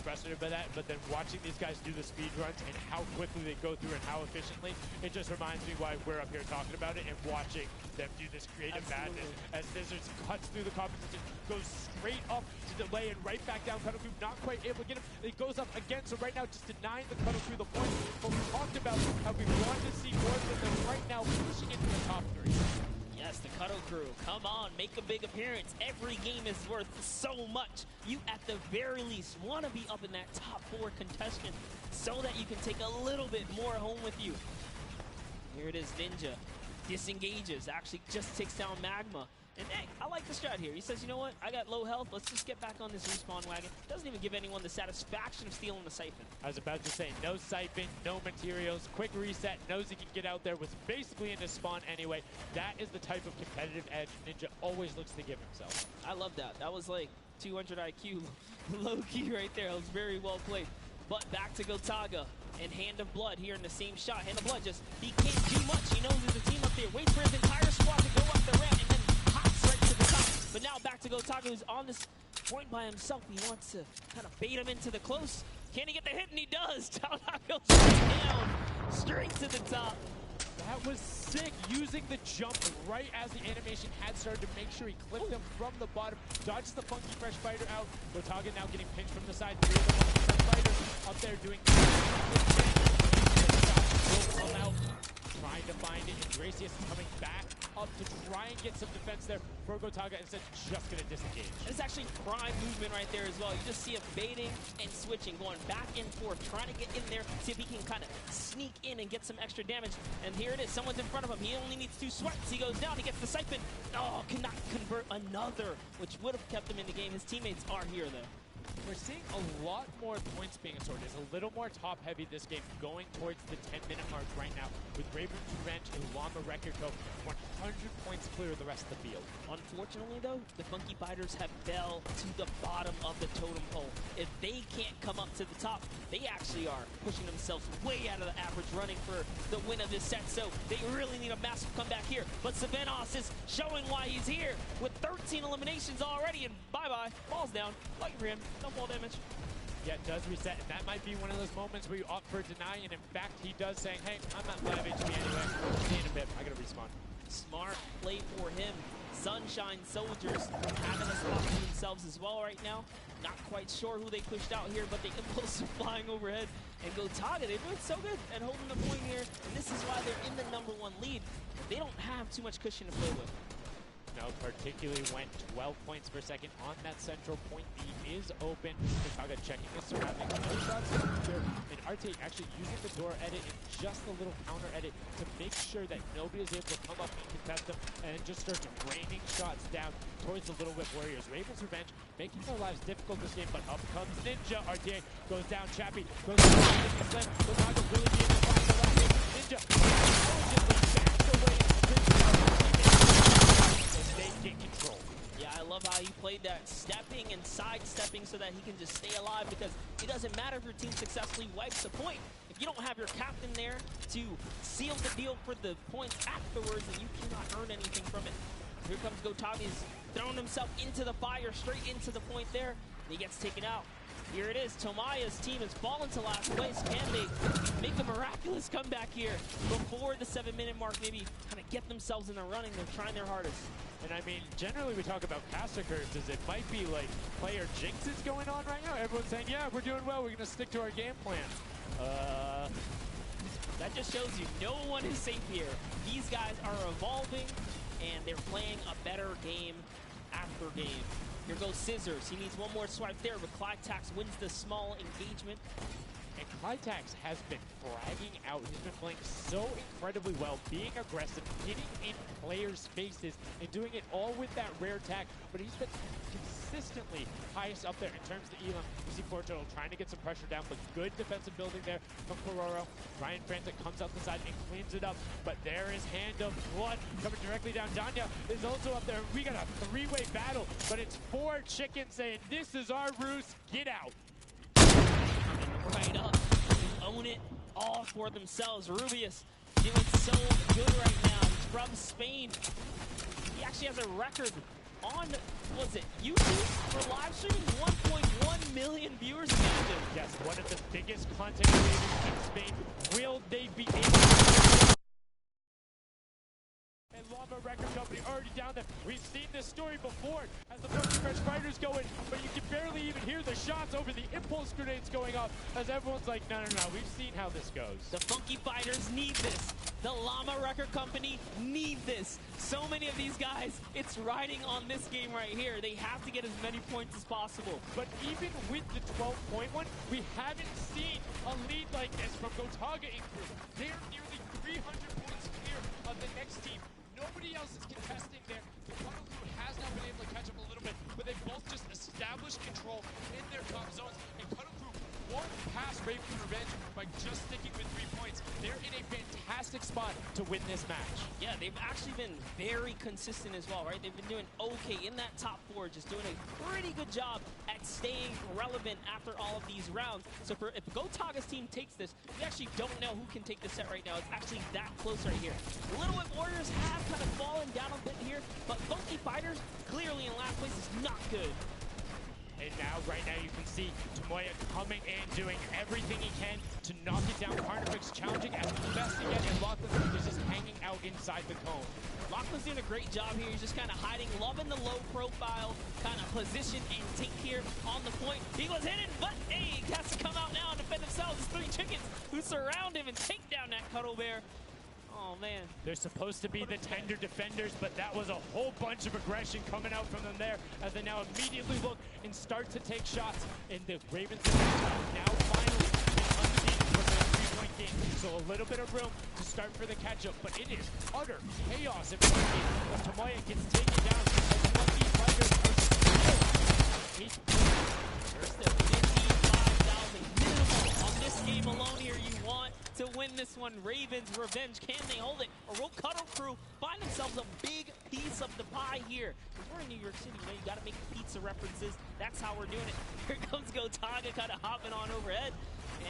frustrated by that, but then watching these guys do the speed runs and how quickly they go through and how efficiently, it just reminds me why we're up here talking about it and watching them do this creative madness as Scissors cuts through the competition, goes straight up to delay and right back down cuddle through, not quite able to get him. It goes up again, so right now just denying the cuddle through the point. But we talked about how we wanted to see more than them right now pushing into the top 3. Yes, the Cuddle Crew, come on, make a big appearance. Every game is worth so much. You, at the very least, want to be up in that top 4 contestant so that you can take a little bit more home with you. Here it is, Ninja. Disengages, actually just takes down Magma. And hey, I like the strat here. He says, you know what, I got low health, let's just get back on this respawn wagon. Doesn't even give anyone the satisfaction of stealing the siphon. I was about to say, no siphon, no materials, quick reset, knows he can get out there, was basically in his spawn anyway. That is the type of competitive edge Ninja always looks to give himself. I love that. That was like 200 IQ low key right there. It was very well played. But back to Gotaga and Hand of Blood here in the same shot. Hand of Blood just, he can't do much. He knows there's a team up there. Waits for his entire squad to go up the ramp and then hops right to the top. But now back to Gotaga, who's on this point by himself. He wants to kind of bait him into the close. Can he get the hit? And he does. Talnot goes down, straight to the top. That was sick, using the jump right as the animation had started to make sure he clipped him from the bottom, dodges the funky fresh fighter out. Gotaga now getting pinched from the side. 3 of the funky fresh fighters up there doing will come out, trying to find it. And Gracious is coming back up to try and get some defense there for Gotaga, instead just gonna disengage. It's actually prime movement right there as well. You just see him baiting and switching, going back and forth, trying to get in there, see if he can kind of sneak in and get some extra damage. And here it is, someone's in front of him. He only needs 2 swipes. He goes down, he gets the siphon. Oh, cannot convert another, which would have kept him in the game. His teammates are here though. We're seeing a lot more points being sorted. It's a little more top-heavy this game, going towards the 10-minute mark right now, with Raven's Revenge and Llama Record Co. 100 points clear of the rest of the field. Unfortunately, though, the Funky Biters have fell to the bottom of the totem pole. If they can't come up to the top, they actually are pushing themselves way out of the average, running for the win of this set. So they really need a massive comeback here. But Savenos is showing why he's here with 13 eliminations already, and bye-bye, falls down. Lucky for him, no fall damage. Yeah, it does reset, and that might be one of those moments where you opt for deny, and in fact, he does saying, hey, I'm at 5 HP anyway. See you in a bit, I gotta respawn. Smart play for him. Sunshine Soldiers having a spot to themselves as well right now. Not quite sure who they pushed out here, but the impulse flying overhead. And Gotaga, they're doing so good at holding the point here, and this is why they're in the #1 lead. They don't have too much cushion to play with. No, particularly when 12 points per second on that central point. B is open. Gotaga checking his surroundings. No shots there. And RT actually using the door edit and just a little counter edit to make sure that nobody is able to come up and contest them, and just starts raining shots down towards the Little Whip Warriors. Raven's Revenge making their lives difficult this game, but up comes Ninja. RTA goes down. Chappie goes down. Gotaga really being the last hit. Ninja intelligently backs away. They get control. Yeah, I love how he played that, stepping and sidestepping so that he can just stay alive, because it doesn't matter if your team successfully wipes a point. If you don't have your captain there to seal the deal for the points afterwards, then you cannot earn anything from it. Here comes Gotaga. He's throwing himself into the fire, straight into the point there, and he gets taken out. Here it is. Tomaya's team has fallen to last place. Can they make a miraculous comeback here before the 7-minute mark? Maybe kind of get themselves in the running. They're trying their hardest. And I mean, generally we talk about caster curses. It might be like player jinxes going on right now. Everyone's saying, yeah, we're doing well. We're going to stick to our game plan. That just shows you no one is safe here. These guys are evolving, and they're playing a better game after game. Here goes Scissors. He needs one more swipe there, but Clytax wins the small engagement. And Clytax has been fragging out. He's been playing so incredibly well, being aggressive, getting in players' faces, and doing it all with that rare tag. But he's been consistently highest up there in terms of the elim. You see Portugal trying to get some pressure down, but good defensive building there from Kororo. Ryan Frantic comes out the side and cleans it up. But there is Hand of Blood coming directly down. Danya is also up there. We got a 3-way battle, but it's 4 chickens saying, this is our roost, get out. Right up, own it all for themselves. Rubius doing so good right now. He's from Spain. He actually has a record on, was it YouTube for live streaming? 1.1 million viewers. one of the biggest content creators in Spain. Will they be able to... And Llama Record Company already down there. We've seen this story before as the Funky Fresh Fighters go in, but you can barely even hear the shots over the impulse grenades going off as everyone's like, no, we've seen how this goes. The Funky Fighters need this. The Llama Record Company need this. So many of these guys, it's riding on this game right here. They have to get as many points as possible. But even with the 12-point one, we haven't seen a lead like this from Gotaga in Crew. They're nearly 300 points clear of the next team. Nobody else is contesting there. The Cuddle Crew has now been able to catch up a little bit, but they both just established control in their top zones, and Cuddle Crew won't pass Raven's Revenge by just sticking with 3 points. They're in a fantastic spot to win this match. Yeah, they've actually been very consistent as well, right? They've been doing okay in that top 4, just doing a pretty good job at staying relevant after all of these rounds. So if Gotaga's team takes this, we actually don't know who can take the set right now. It's actually that close right here. Little Whip Warriors have kind of fallen down a bit here, but Funky Fighters clearly in last place is not good. And now, right now, you can see Tomoya coming in, doing everything he can to knock it down. Carnifex challenging as best he can, and Lachlan is just hanging out inside the cone. Lachlan's doing a great job here. He's just kind of hiding, loving the low profile kind of position and take here on the point. He was hidden, but hey, he has to come out now and defend themselves. There's 3 chickens who surround him and take down that Cuddle Bear. Oh, man. They're supposed to be the tender defenders, but that was a whole bunch of aggression coming out from them there as they now immediately look and start to take shots. And the Ravens now finally unseated from their 3-point game. So a little bit of room to start for the catch-up, but it is utter chaos in front of you as Tomoya gets taken down. And the Funky Fighters are still 8 points. There's the 55,000 minimal on this game alone here. You want to win this one. Ravens Revenge, can they hold it? Or will Cuddle Crew find themselves a big piece of the pie here? Because we're in New York City, you know, you got to make pizza references. That's how we're doing it. Here comes Gotaga kind of hopping on overhead.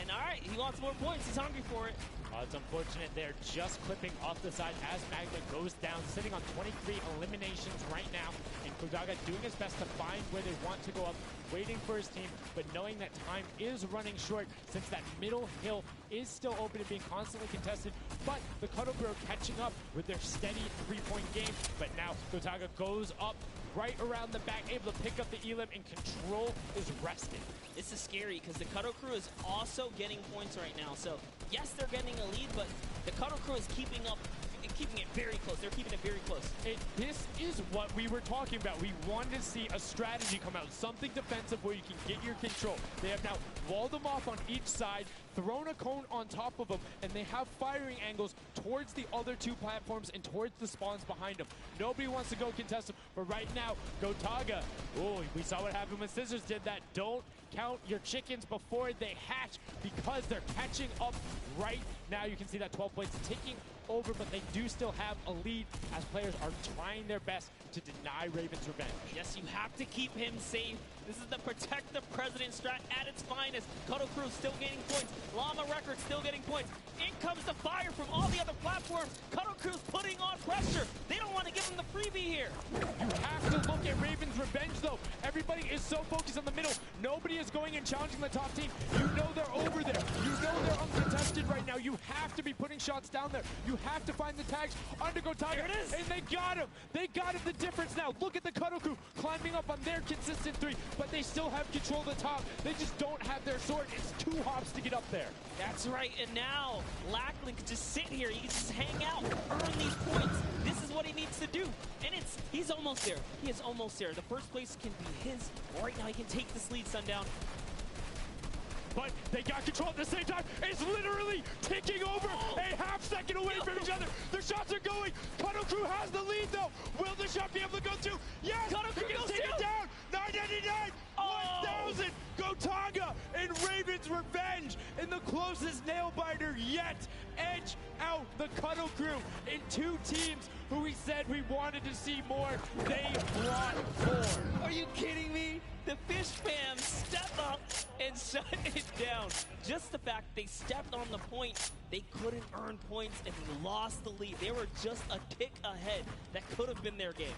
And all right, he wants more points. He's hungry for it. It's unfortunate they're just clipping off the side as Magma goes down, sitting on 23 eliminations right now. And Gotaga doing his best to find where they want to go up, waiting for his team, but knowing that time is running short since that middle hill is still open and being constantly contested. But the Cuddle Crew catching up with their steady 3-point game. But now Gotaga goes up right around the back, able to pick up the Elim, and control is rested. This is scary because the Cuddle Crew is also getting points right now. So yes, they're getting a lead, but the Cuddle Crew is keeping it very close. They're keeping it very close. And this is what we were talking about. We wanted to see a strategy come out, something defensive where you can get your control. They have now walled them off on each side, thrown a cone on top of them, and they have firing angles towards the other 2 platforms and towards the spawns behind them. Nobody wants to go contest them, but right now, Gotaga, oh, we saw what happened when Scissors did that. Don't count your chickens before they hatch because they're catching up right now. You can see that 12 points ticking over, but they do still have a lead as players are trying their best to deny Ravens Revenge. Yes, you have to keep him safe. This is the protect the president strat at its finest. Cuddle Crew still getting points. Llama Record still getting points. In comes the fire from all the other platforms. Cuddle Crew's putting on pressure. They don't want to give him the freebie here. You have to look at Ravens Revenge, though. Everybody is so focused on the middle. Nobody is going and challenging the top team. You know they're over there. You know they're uncontested right now. You have to be putting shots down there. You have to find the tags under Gotaga. There it is. And they got him. They got him the difference now. Look at the Cuddle Crew climbing up on their consistent 3, but they still have control of the top. They just don't have their sword. It's 2 hops to get up there. That's right, and now Lachlan can just sit here. He can just hang out, earn these points. This is what he needs to do, and he's almost there. He is almost there. The first place can be his. Right now, he can take this lead, Sundown. But they got control at the same time. It's literally ticking over a half-second away from each other. The shots are going. Cuddle Crew has the lead, though. Will the shot be able to go through? Yes! Cuddle Crew goes take it down. 999. 1,000. Gotaga and Ravens Revenge in the closest nail-biter yet. Edge out the Cuddle Crew in 2 teams who we said we wanted to see more. They brought more. Are you kidding me? The Fish fam step up and shut it down. Just the fact they stepped on the point, they couldn't earn points and they lost the lead. They were just a tick ahead. That could have been their game.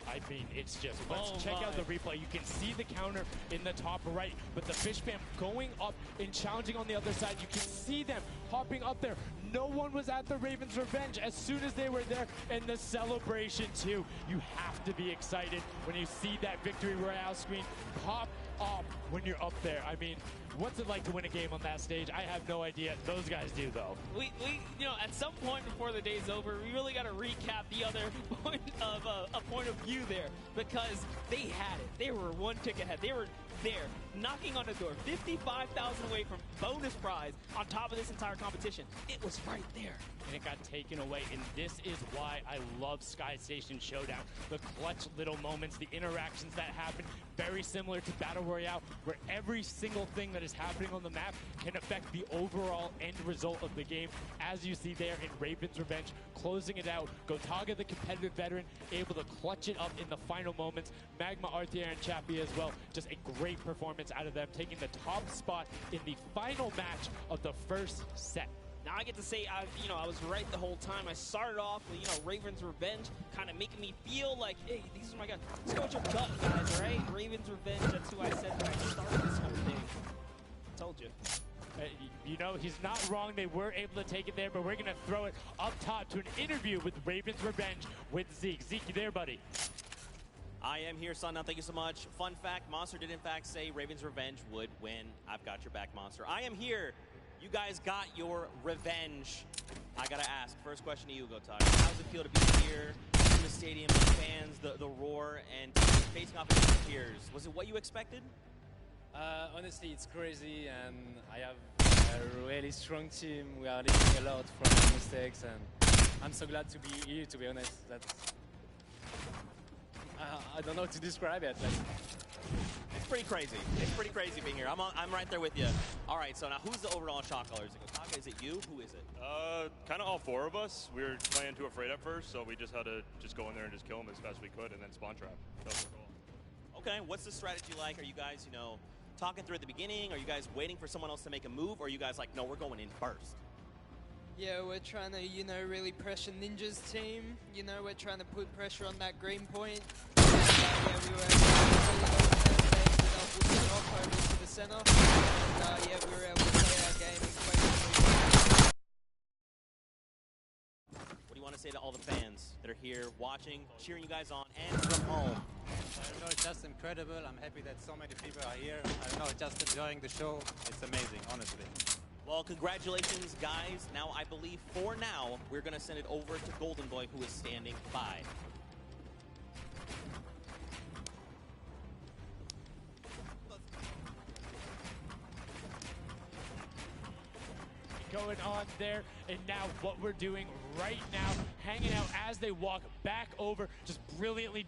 I mean, it's just, let's check out the replay. You can see the counter in the top right, but the Fish Fam going up and challenging on the other side. You can see them hopping up there. No one was at the Ravens' revenge as soon as they were there, and the celebration too. You have to be excited when you see that Victory Royale screen pop up when you're up there. I mean, what's it like to win a game on that stage? I have no idea. Those guys do, though. We you know, at some point before the day's over, we really got to recap the other point of a point of view there, because they had it. They were one tick ahead. They were there, knocking on the door, 55,000 away from bonus prize on top of this entire competition. It was right there. And it got taken away, and this is why I love Sky Station Showdown. The clutch little moments, the interactions that happen, very similar to Battle Royale, where every single thing that is happening on the map can affect the overall end result of the game, as you see there in Raven's Revenge, closing it out. Gotaga, the competitive veteran, able to clutch it up in the final moments. Magma, Arthier, and Chappie as well. Just a great performance out of them, taking the top spot in the final match of the first set. Now I get to say, I was right the whole time. I started off with, Raven's Revenge, kind of making me feel like, hey, these are my guys. Let's go with your gut, guys, right? Raven's Revenge, that's who I said when I started this whole thing. Told you. He's not wrong. They were able to take it there, but we're going to throw it up top to an interview with Raven's Revenge with Zeke. Zeke, you there, buddy? I am here, son. Now, thank you so much. Fun fact, Monster did in fact say Raven's Revenge would win. I've got your back, Monster. I am here. You guys got your revenge. I gotta ask, first question to you, Gotaga. How does it feel to be here in the stadium, the fans, the roar, and facing off against your peers? Was it what you expected? Honestly, it's crazy, and I have a really strong team. We are learning a lot from mistakes, and I'm so glad to be here, to be honest. I don't know how to describe it. It's pretty crazy. It's pretty crazy being here. I'm right there with you. All right, so now who's the overall shot caller? Is it Gotaga? Is it you? Who is it? Kind of all four of us. We were playing too afraid at first, so we just had to go in there and just kill them as fast as we could, and then spawn trap. That was the goal. Okay, what's the strategy like? Are you guys, talking through at the beginning? Are you guys waiting for someone else to make a move? Or are you guys like, no, we're going in first? Yeah, we're trying to, really pressure Ninja's team. We're trying to put pressure on that green point. And, yeah, we were able to push it off over to the center. And, yeah, we were able to play our game incredibly. What do you want to say to all the fans that are here watching, cheering you guys on, and from home? I don't know, it's just incredible. I'm happy that so many people are here. I don't know, just enjoying the show. It's amazing, honestly. Well, congratulations, guys. Now, I believe for now, we're going to send it over to Golden Boy, who is standing by. Going on there, and now what we're doing right now, hanging out as they walk back over, just brilliantly